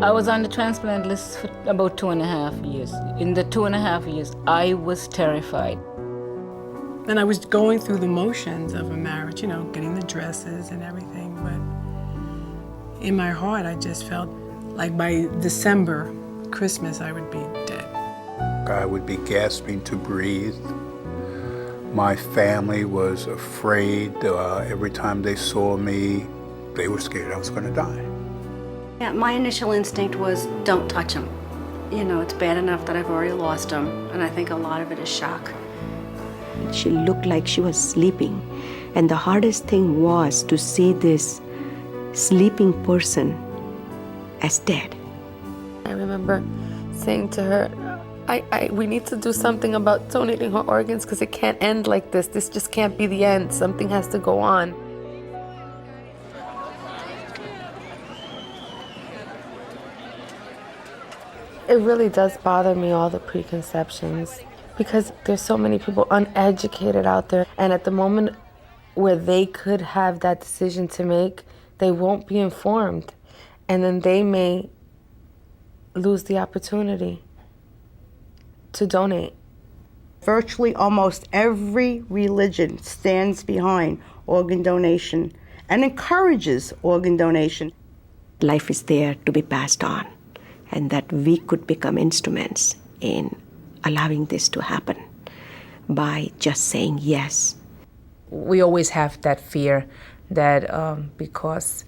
I was on the transplant list for about 2.5 years. In the 2.5 years, I was terrified. And I was going through the motions of a marriage, you know, getting the dresses and everything, but in my heart, I just felt like by December, Christmas, I would be dead. I would be gasping to breathe. My family was afraid. Every time they saw me, they were scared I was going to die. Yeah, my initial instinct was, don't touch him. You know, it's bad enough that I've already lost him, and I think a lot of it is shock. She looked like she was sleeping, and the hardest thing was to see this sleeping person as dead. I remember saying to her, we need to do something about donating her organs because it can't end like this. This just can't be the end. Something has to go on. It really does bother me, all the preconceptions, because there's so many people uneducated out there, and at the moment where they could have that decision to make, they won't be informed, and then they may lose the opportunity to donate. Virtually almost every religion stands behind organ donation and encourages organ donation. Life is there to be passed on, and that we could become instruments in allowing this to happen by just saying yes. We always have that fear that because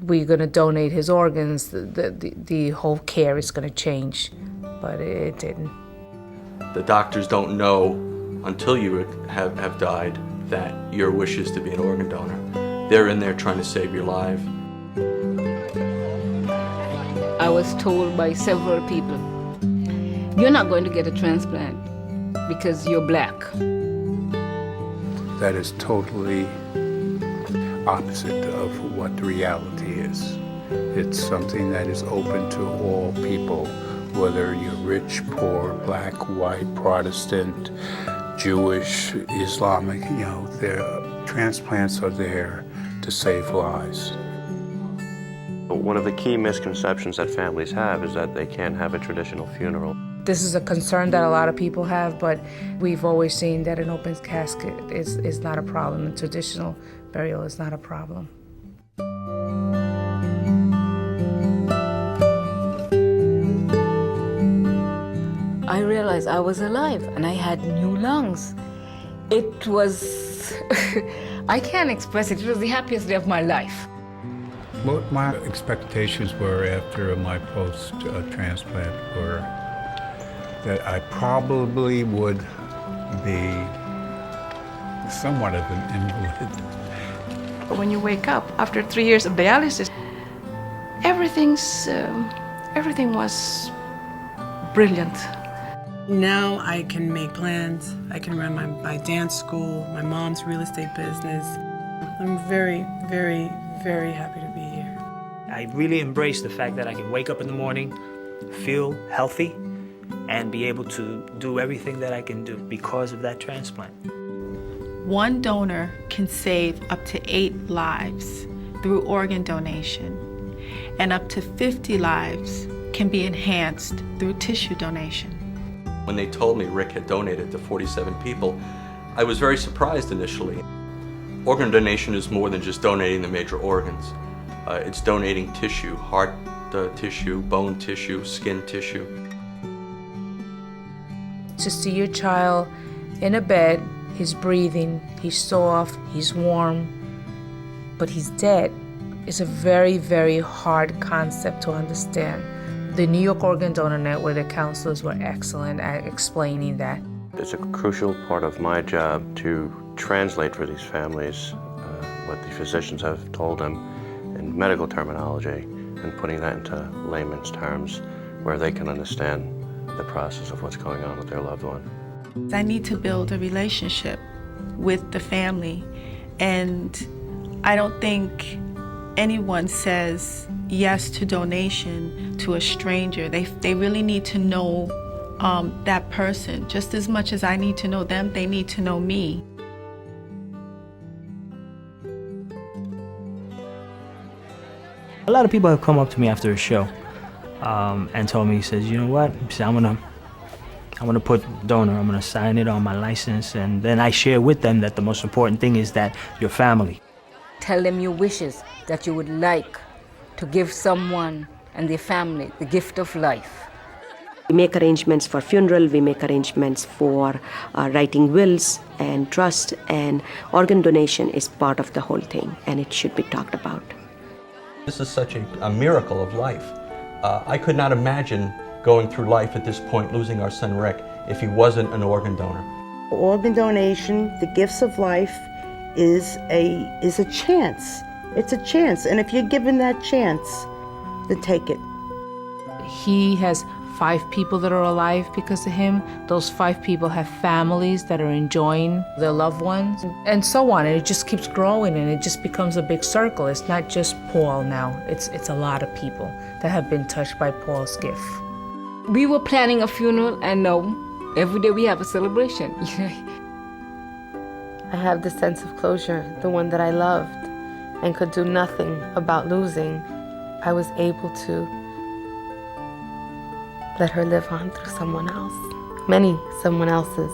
we're going to donate his organs, the whole care is going to change, but it didn't. The doctors don't know until you have died that your wish is to be an organ donor. They're in there trying to save your life. I was told by several people, you're not going to get a transplant because you're black. That is totally opposite of what the reality is. It's something that is open to all people, whether you're rich, poor, black, white, Protestant, Jewish, Islamic, you know, transplants are there to save lives. One of the key misconceptions that families have is that they can't have a traditional funeral. This is a concern that a lot of people have, but we've always seen that an open casket is not a problem. A traditional burial is not a problem. I realized I was alive and I had new lungs. It was, I can't express it. It was the happiest day of my life. What my expectations were after my post-transplant were that I probably would be somewhat of an invalid. When you wake up after 3 years of dialysis, everything was brilliant. Now I can make plans. I can run my dance school, my mom's real estate business. I'm very, very, very happy to be here. I really embrace the fact that I can wake up in the morning, feel healthy, and be able to do everything that I can do because of that transplant. One donor can save up to 8 lives through organ donation, and up to 50 lives can be enhanced through tissue donation. When they told me Rick had donated to 47 people, I was very surprised initially. Organ donation is more than just donating the major organs. It's donating tissue, heart tissue, bone tissue, skin tissue. To see your child in a bed, he's breathing, he's soft, he's warm, but he's dead, is a very, very hard concept to understand. The New York Organ Donor Network, the counselors were excellent at explaining that. It's a crucial part of my job to translate for these families what the physicians have told them in medical terminology and putting that into layman's terms where they can understand the process of what's going on with their loved one. I need to build a relationship with the family, and I don't think anyone says yes to donation to a stranger. They really need to know that person. Just as much as I need to know them, they need to know me. A lot of people have come up to me after a show and told me, he says, you know what, he said, I'm gonna put donor, I'm gonna sign it on my license, and then I share with them that the most important thing is that your family. Tell them your wishes that you would like to give someone and their family the gift of life. We make arrangements for funeral, we make arrangements for writing wills and trust, and organ donation is part of the whole thing, and it should be talked about. This is such a miracle of life. I could not imagine going through life at this point, losing our son Rick, if he wasn't an organ donor. Organ donation, the gifts of life, is a chance. It's a chance, and if you're given that chance, then take it. He has 5 people that are alive because of him. Those 5 people have families that are enjoying their loved ones, and so on. And it just keeps growing, and it just becomes a big circle. It's not just Paul now. It's a lot of people that have been touched by Paul's gift. We were planning a funeral, and now every day we have a celebration. I have the sense of closure, the one that I loved and could do nothing about losing. I was able to let her live on through someone else, someone else's.